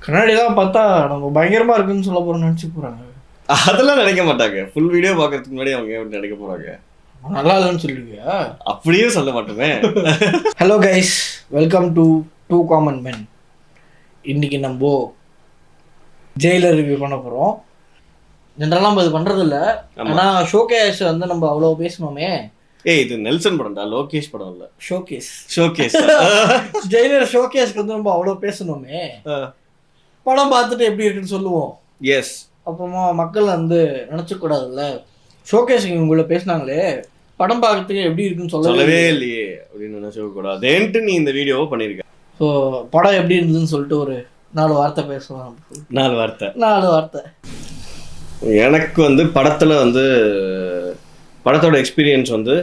கண்ணாடிலாம் பார்த்தா நம்ம பயங்கரமா இருக்குன்னு சொல்ல போறோம்னு நினைச்சு போறாங்க. அதெல்லாம் நினைக்க மாட்டாங்க. ஃபுல் வீடியோ பார்க்கறதுக்கு முன்னாடி அவங்க எப்படி நினைக்க போறாங்க? நல்லா இல்லைன்னு சொல்லுவியா? அப்படியே சொல்ல மாட்டோமே. Hello guys, welcome to two common men. இன்னைக்கு நம்ம ஜெயிலர் ரிவ்யூ பண்ண போகிறோம். ஜென்ரலாக நம்ம இது பண்ணுறதில்ல, ஆனால் ஷோகேஸ் வந்து நம்ம அவ்வளோ பேசணுமே. இது நெல்சன் படம்டா, லோகேஷ் படம் இல்லை. ஷோகேஸ் ஜெயிலர் ஷோகேஸ்க்கு வந்து நம்ம அவ்வளோ பேசணுமே. படம் பார்த்துட்டு எப்படி இருக்குன்னு சொல்லுவோம். எஸ். அப்புறமா மக்கள் வந்து நினச்சக்கூடாதுல்ல, ஷோகேஸுக்கு உங்களை பேசினாங்களே படம் பார்க்கறதுக்கு எப்படி இருக்குன்னு சொல்லவே இல்லையே அப்படின்னு நினச்சக்கூடாதுன்ட்டு நீ இந்த வீடியோவை பண்ணியிருக்க. ஸோ படம் எப்படி இருந்ததுன்னு சொல்லிட்டு ஒரு 4 வார்த்தை பேசலாம். 4 வார்த்தை. எனக்கு வந்து படத்தில் வந்து படத்தோட எக்ஸ்பீரியன்ஸ் வந்து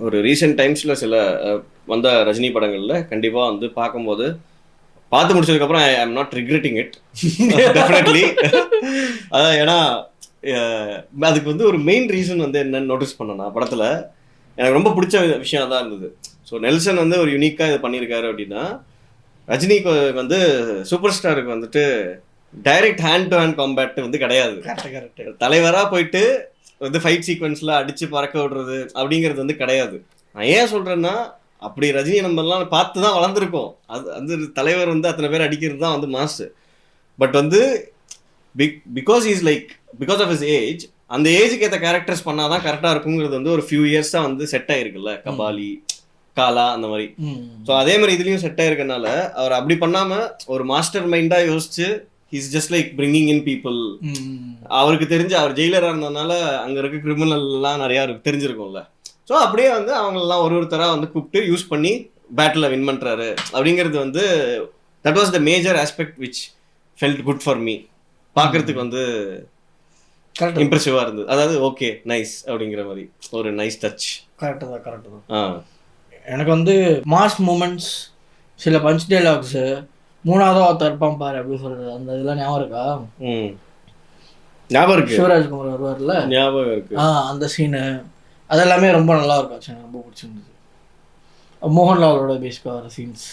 ஒரு ரீசெண்ட் டைம்ஸில் சில வந்த ரஜினி படங்களில் கண்டிப்பாக வந்து பார்க்கும்போது பார்த்து முடிச்சதுக்கப்புறம் ஐ am not regretting it definitely. அதான் ஏன்னா அதுக்கு வந்து ஒரு மெயின் ரீசன் வந்து என்னன்னு நோட்டீஸ் பண்ணேன்னா, படத்தில் எனக்கு ரொம்ப பிடிச்ச விஷயம் தான் இருந்தது. ஸோ நெல்சன் வந்து ஒரு யூனிக்காக இது பண்ணியிருக்காரு அப்படின்னா, ரஜினிக்கு வந்து சூப்பர் ஸ்டாருக்கு வந்துட்டு direct hand to hand compact வந்து கிடையாது. கரெக்ட். தலைவராக போயிட்டு வந்து ஃபைட் சீக்வன்ஸில் அடித்து பறக்க விடுறது அப்படிங்கிறது வந்து கிடையாது. நான் ஏன் சொல்கிறேன்னா, அப்படி ரஜினி நம்மலாம் பார்த்து தான் வளர்ந்துருக்கோம். அது வந்து தலைவர் வந்து அத்தனை பேர் அடிக்கிறது தான் வந்து மாசு. பட் வந்து பிகாஸ் ஆஃப் ஹிஸ் ஏஜ், அந்த ஏஜுக்கு ஏற்ற கேரக்டர்ஸ் பண்ணால் தான் கரெக்டாக இருக்குங்கிறது வந்து ஒரு ஃபியூ இயர்ஸாக வந்து செட் ஆகிருக்குல்ல. கபாலி, காலா, அந்த மாதிரி. ஸோ அதே மாதிரி இதுலேயும் செட் ஆகிருக்கனால அவர் அப்படி பண்ணாமல் ஒரு மாஸ்டர் மைண்டாக யோசிச்சு he's just like bringing in people. அவருக்கு தெரிஞ்ச அவர் ஜெயிலராக இருந்ததுனால அங்கே இருக்க கிரிமினல்லாம் நிறையா தெரிஞ்சிருக்கும்ல. ஸோ அப்படியே வந்து அவங்களெல்லாம் ஒருத்தராக வந்து கூப்பிட்டு யூஸ் பண்ணி பேட்டில் வின் பண்ணுறாரு அப்படிங்கிறது வந்து that was the major aspect which felt good for me. பார்க்கறதுக்கு வந்து இம்ப்ரெசிவாக இருந்தது. அதாவது ஓகே நைஸ் அப்படிங்கிற மாதிரி ஒரு நைஸ் டச். கரெக்டு தான். எனக்கு வந்து மாஸ் மூமெண்ட்ஸ், சில பஞ்ச் டைலாக்ஸு, 3ஆவது ஒருத்தர் இருப்பான் பாரு அப்படின்னு சொல்கிறது, அந்த இதெல்லாம் ஞாபகம் இருக்கா? ஞாபகம் இருக்கு. சிவராஜ்குமார் வருவார்ல, ஞாபகம் இருக்கு. அந்த சீனு அதெல்லாமே ரொம்ப நல்லா இருக்கும். எனக்கு ரொம்ப பிடிச்சிருந்தது. மோகன்லாலோட பேசிக்காக வர சீன்ஸ்,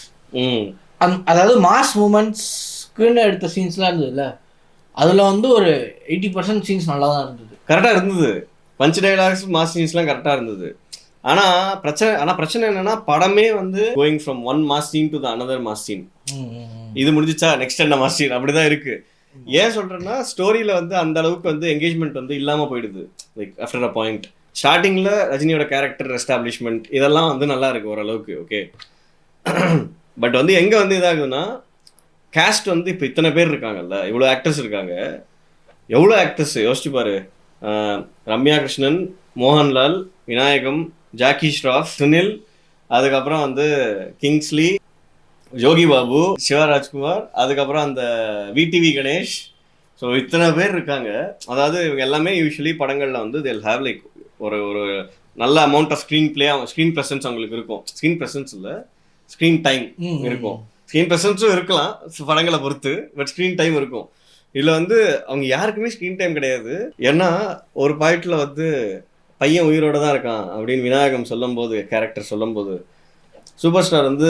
அதாவது மாஸ் மூமெண்ட்ஸ்க்குன்னு எடுத்த சீன்ஸ்லாம் இருந்ததுல்ல, அதில் வந்து ஒரு 80% சீன்ஸ் நல்லா தான் இருந்தது. கரெக்டாக இருந்தது. பஞ்ச் டைலாக்ஸ், மாஸ் சீன்ஸ்லாம் கரெக்டாக இருந்தது. ஆனால் பிரச்சனை என்னன்னா, படமே வந்து going from one mass scene to the another mass scene. இது முடிஞ்சிச்சா நெக்ஸ்ட் என்ன மாஸ் சீன் அப்படிதான் இருக்கு. ஏன் சொல்றேன்னா, ஸ்டோரியில வந்து அந்த அளவுக்கு வந்து என்கேஜ்மெண்ட் வந்து இல்லாமல் போயிடுது. லைக் ஆஃப்டர் அ பாயிண்ட் ஸ்டார்டிங்கில் ரஜினியோட கேரக்டர் எஸ்டாப்ளிஷ்மெண்ட் இதெல்லாம் வந்து நல்லா இருக்கு ஓரளவுக்கு, ஓகே. பட் வந்து எங்கே வந்து இதாகுதுன்னா, கேஸ்ட் வந்து இப்போ இத்தனை பேர் இருக்காங்கல்ல, இவ்வளோ ஆக்டர்ஸ் இருக்காங்க. எவ்வளோ ஆக்டர்ஸ் யோசிச்சு பாரு. ரம்யா கிருஷ்ணன், மோகன்லால், விநாயகம், ஜாக்கி ஷ்ராஃப், சுனில், அதுக்கப்புறம் வந்து கிங்ஸ்லி, யோகி பாபு, சிவராஜ்குமார், அதுக்கப்புறம் அந்த விடிவி கணேஷ். ஸோ இத்தனை பேர் இருக்காங்க. அதாவது இவங்க எல்லாமே யூஸ்வலி படங்களில் வந்து they'll have லைக் ஒரு நல்ல அமௌண்ட் ஆஃப் ஸ்க்ரீன் ப்ரெசன்ஸ் அவங்களுக்கு இருக்கும். ஸ்க்ரீன் ப்ரெசன்ஸ் இல்லை, ஸ்க்ரீன் டைம் இருக்கும். ஸ்க்ரீன் ப்ரெசன்ஸும் இருக்கலாம் படங்களை பொறுத்து, பட் ஸ்க்ரீன் டைம் இருக்கும். இதில் வந்து அவங்க யாருக்குமே ஸ்க்ரீன் டைம் கிடையாது. ஏன்னா ஒரு பாயிண்டில் வந்து பையன் உயிரோடு தான் இருக்கான் அப்படின்னு விநாயகம் சொல்லும்போது, கேரக்டர் சொல்லும்போது, சூப்பர் ஸ்டார் வந்து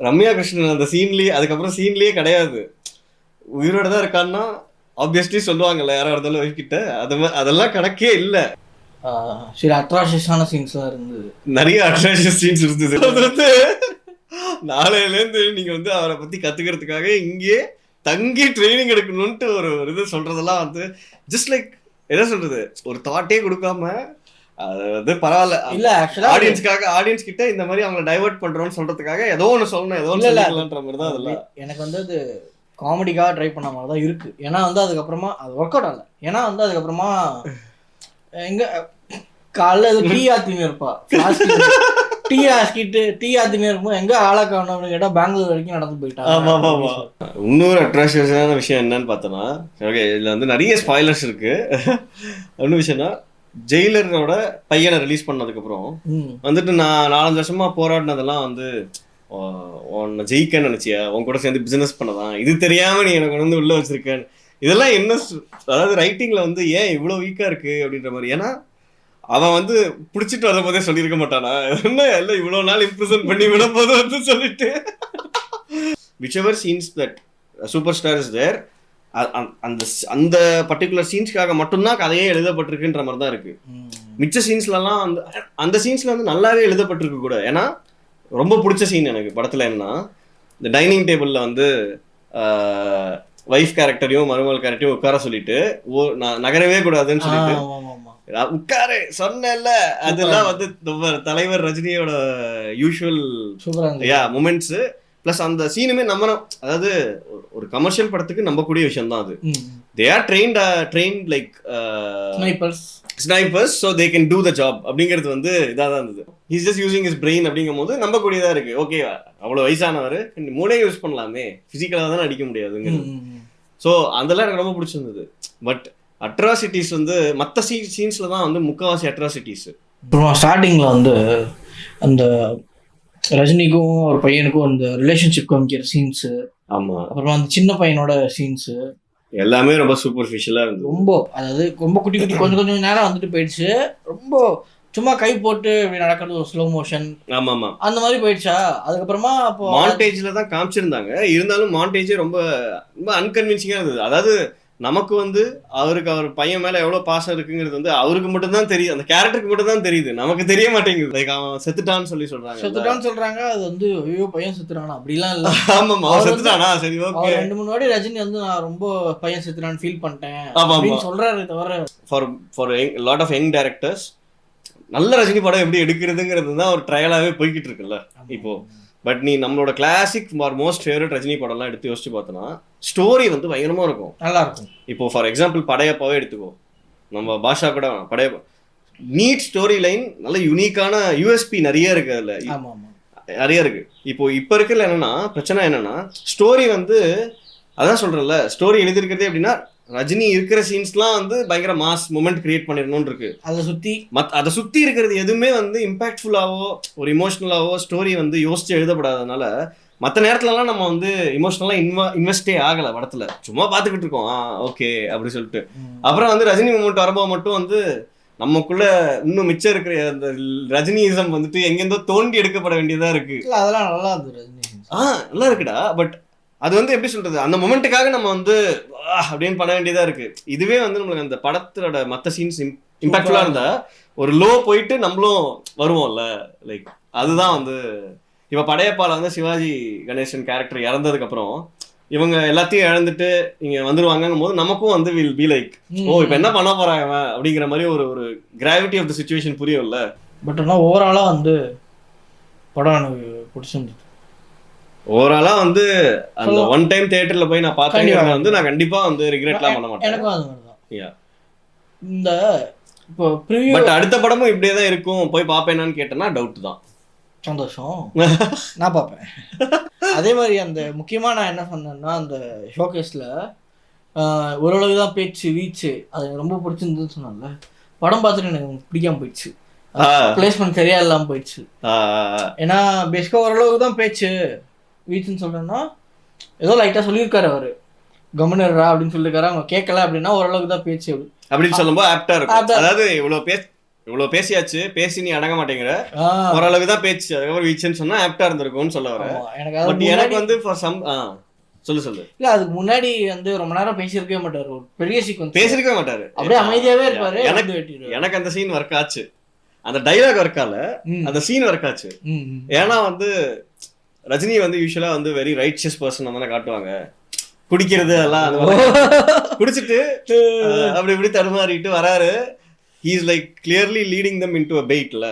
ரம்யா கிருஷ்ணன் அந்த சீன்லேயே, அதுக்கப்புறம் சீன்லேயே கிடையாது, உயிரோடு தான் இருக்கான்னா ஆப்வியஸ்லி சொல்லுவாங்கல்ல யாராக இருந்தாலும் ஒய்ஃப்கிட்ட. அதெல்லாம் கணக்கே இல்லை. சில அட்ராஷியஸான சீன்ஸ்லாம் இருந்தது, நிறைய அட்ராஷியஸ் சீன்ஸ் இருந்தது. அது வந்து நாளையிலேருந்து நீங்கள் வந்து அவரை பற்றி கற்றுக்கிறதுக்காக இங்கே தங்கி ட்ரைனிங் எடுக்கணும்ன்ட்டு ஒரு இது சொல்கிறதெல்லாம் வந்து ஜஸ்ட் லைக் என்ன சொல்கிறது, ஒரு தாட்டே கொடுக்காம அது வந்து பரவாயில்ல இல்லை. ஆக்சுவலாக ஆடியன்ஸ் கிட்ட இந்த மாதிரி அவங்களை டைவர்ட் பண்ணுறோன்னு சொல்கிறதுக்காக ஏதோ ஒன்று சொல்லணும், ஏதோ ஒன்று இல்லைன்ற மாதிரி தான். அதெல்லாம் எனக்கு வந்து அது காமெடிக்காக ட்ரை பண்ண மாதிரி தான் இருக்குது. ஏன்னா வந்து அதுக்கப்புறமா அது ஒர்க் அவுட் ஆகலை. ஏன்னா வந்து அதுக்கப்புறமா எங்கே காலைல டீ ஆத்தின்னு இருப்பா, டீ ஆத்தினே இருக்கும்போது எங்கே ஆளை காணும் அப்படின்னு கேட்டால் பெங்களூர் வரைக்கும் நடந்து போயிட்டாங்க. இன்னொரு அட்ராக்ஷனான விஷயம் என்னன்னு பார்த்தோன்னா, ஓகே இதில் வந்து நிறைய ஸ்பாய்லர்ஸ் இருக்குது. இன்னொரு விஷயம்னா, ஜெயிலரோட பையனை ரிலீஸ் பண்ணதுக்கப்புறம் வந்துட்டு நான் 4-5 வருஷமா போராடினதெல்லாம் வந்து உன்னை ஜெயிக்க நினைச்சியா, உன் கூட சேர்ந்து பிசினஸ் பண்ணதான், இது தெரியாம நீ எனக்கு வந்து உள்ள வச்சிருக்கேன். இதெல்லாம் என்ன, அதாவது ரைட்டிங்ல வந்து ஏன் இவ்வளவு வீக்கா இருக்கு அப்படின்ற மாதிரி. ஏன்னா அவன் வந்து பிடிச்சிட்டு வர போதே சொல்லியிருக்க மாட்டானா, என்ன இல்லை இவ்வளவு நாள் இம்ப்ரெசன்ட் பண்ணி விட போது வந்து சொல்லிட்டு whichever scenes that super star is there, அந்த அந்த பர்டிகுலர் சீன்ஸ்க்காக மட்டும்தான் கதையே எழுதப்பட்டிருக்குன்ற மாதிரி தான் இருக்கு. மிச்ச சீன்ஸ்லாம் வந்து அந்த சீன்ஸ்ல வந்து நல்லாவே எழுதப்பட்டிருக்கு கூட. ஏன்னா ரொம்ப பிடிச்ச சீன் எனக்கு படத்துல என்னன்னா, இந்த டைனிங் டேபிள்ல வந்து வைஃப் கேரக்டரையும் மருமகள் கேரக்டரையும் உட்கார சொல்லிட்டு நகரவே கூடாதுன்னு சொல்லிட்டு உட்காரு சொன்னேன்ல, அதெல்லாம் வந்து தலைவர் ரஜினியோட யூஷுவல் மூமெண்ட்ஸ். பிளஸ் அந்த சீனுமே நம்பணும், அதாவது ஒரு கமர்ஷியல் படத்துக்கு நம்பக்கூடிய விஷயம் தான் அது. They are trained like snipers, so they can do the job அப்படிங்கிறது வந்து இதாக தான் இருந்தது. He's just using his brain அப்படிங்கும் போது நம்பக்கூடியதாக இருக்கு. ஓகே, அவ்வளோ வயசானவர் மூளையை யூஸ் பண்ணலாமே, ஃபிசிக்கலாக தானே அடிக்க முடியாதுங்கிறது. ஸோ அதெல்லாம் எனக்கு ரொம்ப பிடிச்சிருந்தது. பட் அட்ராசிட்டிஸ் வந்து மற்ற சீன்ஸ்ல தான் வந்து முக்கால்வாசி அட்ராசிட்டிஸ். அப்புறம் ஸ்டார்டிங்ல வந்து அந்த ரஜினிக்கும் ஒரு பையனுக்கும் அந்த ரிலேஷன்ஷிப் காமிக்கிற சீன்ஸ், ஆமா, அப்புறம் அந்த சின்ன பையனோட சீன்ஸ் எல்லாமே ரொம்ப சூப்பர்ஃபிஷியலா இருந்தது. ரொம்ப, அதாவது ரொம்ப குட்டி குட்டி கொஞ்சம் நேரம் வந்துட்டு போயிடுச்சு. ரொம்ப சும்மா கை போட்டு இப்படி நடக்கிறது ஒரு ஸ்லோ மோஷன், ஆமா ஆமா, அந்த மாதிரி போயிடுச்சா. அதுக்கப்புறமா அப்போ மாண்டேஜ்ல தான் காமிச்சிருந்தாங்க. இருந்தாலும் மாண்டேஜே ரொம்ப ரொம்ப அன்கன்வின்சிங்கா இருந்தது. அதாவது நமக்கு வந்து அவருக்கு அவர் பையன் மேல எவ்வளவு பாசம் இருக்குங்கிறது வந்து அவருக்கு மட்டும் தான் தெரியுது, அந்த கேரக்டருக்கு மட்டும் தான் தெரியுது, நமக்கு தெரிய மாட்டேங்குது. லைக் அவன் செத்துட்டான்னு சொல்றாங்க. அது வந்து ஐயோ பையன் செத்துறானா அப்படிலாம் இல்ல. ஆமா, அவன் செத்துட்டானா, சரி ஓகே. 2-3 வாட்டி ரஜினி வந்து நான் ரொம்ப பையன் செத்துறான்னு ஃபீல் பண்ணிட்டேன் அப்படின்னு சொல்றாரு. தவிர for lot of young directors நல்ல ரஜினி படம் எப்படி எடுக்கிறதுங்கிறது தான் ஒரு ட்ரையலாவே போய்கிட்டு இருக்குல்ல இப்போ. பட் நீ நம்மளோட கிளாசிக் மோஸ்ட் ஃபேவரட் ரஜினி படம்லாம் எடுத்து யோசிச்சு பார்த்தோன்னா ஸ்டோரி வந்து பயங்கரமா இருக்கும், நல்லா இருக்கும். இப்போ ஃபார் எக்ஸாம்பிள் படையப்பாவே எடுத்துக்கோ, நம்ம பாஷா கூட படையப்பா நீட் ஸ்டோரி லைன், நல்ல யூனிக்கான யூஎஸ்பி நிறைய இருக்கு, அதுல நிறைய இருக்கு. இப்போ இருக்கிற என்னன்னா பிரச்சனை என்னன்னா, ஸ்டோரி வந்து அதான் சொல்றேன்ல, ஸ்டோரி எழுதிருக்கிறதே அப்படின்னா ரஜினி இருக்கிற சீன்ஸ்லாம் வந்து பயங்கர மாஸ் மூமெண்ட் கிரியேட் பண்ணிடணும்னு இருக்கு. அதை சுத்தி இருக்கிறது எதுவுமே வந்து இம்பாக்ட்ஃபுல்லாவோ ஒரு இமோஷனலாவோ ஸ்டோரி வந்து யோசிச்சு எழுதப்படாதனால மற்ற நேரத்துலலாம் நம்ம வந்து இமோஷனலா இன்வெஸ்டே ஆகலை படத்துல, சும்மா பார்த்துக்கிட்டு இருக்கோம் ஓகே அப்படி சொல்லிட்டு. அப்புறம் வந்து ரஜினி மூமெண்ட் வரும்போது மட்டும் வந்து நமக்குள்ள இன்னும் மிச்சம் இருக்கிற அந்த ரஜினிசம் வந்துட்டு எங்கேருந்தோ தோண்டி எடுக்கப்பட வேண்டியதா இருக்கு. அதெல்லாம் நல்லா இருந்தது, நல்லா இருக்குடா. பட் அது வந்து எப்படி சொல்றது, அந்த மொமெண்ட்டுக்காக நம்ம வந்து அப்படின்னு பண்ண வேண்டியதா இருக்கு. இதுவே வந்து நம்மளுக்கு அந்த படத்தோட மற்ற சீன்ஸ் இம்பாக்ட்ஃபுல்லா இருந்தா ஒரு லோ போயிட்டு நம்மளும் வருவோம்ல, லைக் அதுதான் வந்து. இப்ப படையப்பால வந்து சிவாஜி கணேசன் கேரக்டர் இறந்ததுக்கு அப்புறம் இவங்க எல்லாத்தையும் இழந்துட்டு இங்க வந்துருவாங்கும் போது நமக்கும் வந்து வில் பி லைக், ஓ இப்ப என்ன பண்ண போறாங்க அப்படிங்கிற மாதிரி ஒரு கிராவிட்டி ஆஃப் த சிச்சுவேஷன் புரியும்ல. பட் ஆனால் ஓவராலா வந்து படம் எனக்கு பிடிச்சிருந்தது. ஓவராலா வந்து அந்த ஒன் டைம் தியேட்டர்ல போய் நான் பார்த்தேன் வந்து நான் கண்டிப்பா வந்து ரிக்ரெட்லாம் பண்ண மாட்டேன். எனக்கும் அது மாதிரி தான். இந்த இப்போ பட் அடுத்த படமும் இப்படியே தான் இருக்கும், போய் பார்ப்பேனான்னு கேட்டேன்னா டவுட் தான். சந்தோஷம், நான் பார்ப்பேன். அதே மாதிரி அந்த முக்கியமாக நான் என்ன சொன்னேன்னா, அந்த ஷோகேஸில் ஓரளவு தான் பேச்சு வீச்சு அது ரொம்ப பிடிச்சிருந்ததுன்னு சொன்னால, படம் பார்த்துட்டு எனக்கு பிடிக்காம போயிடுச்சு, பிளேஸ்மெண்ட் சரியா இல்லாமல் போயிடுச்சு. ஏன்னா பேசிக்காக ஓரளவுக்கு தான் பேச்சு வீச்சுன்னு சொல்றேன்னா, ஏதோ லைட்டா சொல்லியிருக்காரு அவரு கவர்னரா அப்படின்னு சொல்லியிருக்காரு, அவங்க கேட்கல அப்படின்னா ஓரளவுக்கு தான் பேச்சு அப்படின்னு சொல்லும்போது ஆப்டா இருக்கும். அதாவது இவ்வளவு பேசியாச்சு, பேசி நீ அடங்க மாட்டேங்கிற, ஓரளவுக்கு தான் பேச்சு, அதுக்கப்புறம் வீச்சுன்னு சொன்னா ஆப்டா இருந்திருக்கும்னு சொல்ல வர. எனக்கு வந்து சொல்லு இல்ல, அதுக்கு முன்னாடி வந்து ரொம்ப நேரம் பேசியிருக்கவே மாட்டாரு, ஒரு பெரிய சீக்வன்ஸ் பேசியிருக்கவே மாட்டாரு, அப்படியே அமைதியாவே இருப்பாரு. எனக்கு அந்த சீன் ஒர்க் ஆச்சு, அந்த டைலாக் ஒர்க் ஆல, அந்த சீன் ஒர்க் ஆச்சு. ஏன்னா வந்து ரஜினி வந்து யூஸ்வலா வந்து வெரி ரைட்ஷியஸ் பர்சன் தானே காட்டுவாங்க, குடிக்கிறது எல்லாம் அந்த மாதிரி குடிச்சிட்டு அப்படி இப்படி தடுமாறிட்டு வராரு. he is like clearly leading them into a baitல,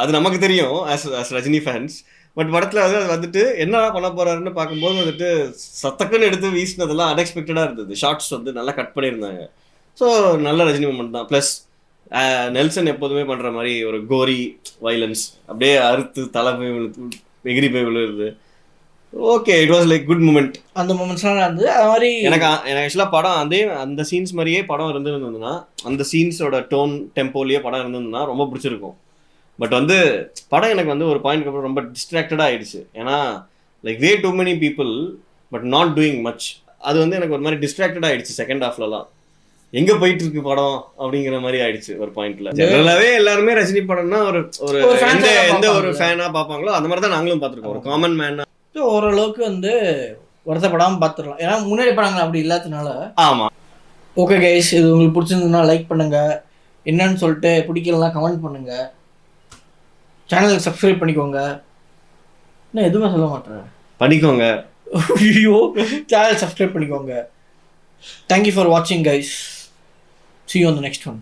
அது நமக்கு தெரியும் as ரஜினி ஃபேன்ஸ். பட் படத்துல வந்து அது வந்துட்டு என்ன பண்ண போறாருன்னு பார்க்கும்போது வந்துட்டு சத்தக்குன்னு எடுத்து வீசினதெல்லாம் அன்எக்ஸ்பெக்டடா இருந்தது. ஷார்ட்ஸ் வந்து நல்லா கட் பண்ணியிருந்தாங்க. ஸோ நல்ல ரஜினி மூமெண்ட் தான். ப்ளஸ் நெல்சன் எப்போதுமே பண்ற மாதிரி ஒரு கோரி வைலன்ஸ், அப்படியே அறுத்து தலை எகிரி போய் விழுது. Okay, it was like good moment. அந்த மூமெண்ட்ஸ்லாம் வந்து அது மாதிரி எனக்கு ஆக்சுவலாக படம் அந்த சீன்ஸ் மாதிரியே படம் இருந்திருந்ததுன்னா, அந்த சீன்ஸோட டோன் டெம்போலேயே படம் இருந்ததுன்னா ரொம்ப பிடிச்சிருக்கும். பட் வந்து படம் எனக்கு வந்து ஒரு பாயிண்ட்க்கு அப்புறம் ரொம்ப டிஸ்ட்ராக்டடாக ஆயிடுச்சு. ஏன்னா like way too many people but not doing much. அது வந்து எனக்கு ஒரு மாதிரி டிஸ்ட்ராக்டடாக ஆயிடுச்சு. செகண்ட் ஹாஃப்லலாம் எங்க போயிட்டு இருக்கு படம் அப்படிங்கிற மாதிரி ஆயிடுச்சு ஒரு பாயிண்ட்ல. ஜெனரலாவே எல்லாருமே ரஜினி படம்னா ஒரு எந்த ஒரு ஃபேனா பார்ப்பாங்களோ அந்த மாதிரி தான் நாங்களும் பார்த்துருக்கோம், ஒரு காமன் மேனா. ஓரளவுக்கு வந்து வருத்தப்படாமல் பார்த்துடலாம். ஏன்னா முன்னாடி படங்கள் அப்படி இல்லாததுனால. ஆமாம். ஓகே கைஸ், இது உங்களுக்கு பிடிச்சிருந்ததுன்னா லைக் பண்ணுங்கள், என்னன்னு சொல்லிட்டு பிடிக்கலாம் கமெண்ட் பண்ணுங்கள், சேனலுக்கு சப்ஸ்கிரைப் பண்ணிக்கோங்க. இன்னும் எதுவுமே சொல்ல மாட்டேன், பண்ணிக்கோங்க. ஐயோ, சேனல் சப்ஸ்கிரைப் பண்ணிக்கோங்க. தேங்க்யூ ஃபார் வாட்சிங் guys. See you on the next one.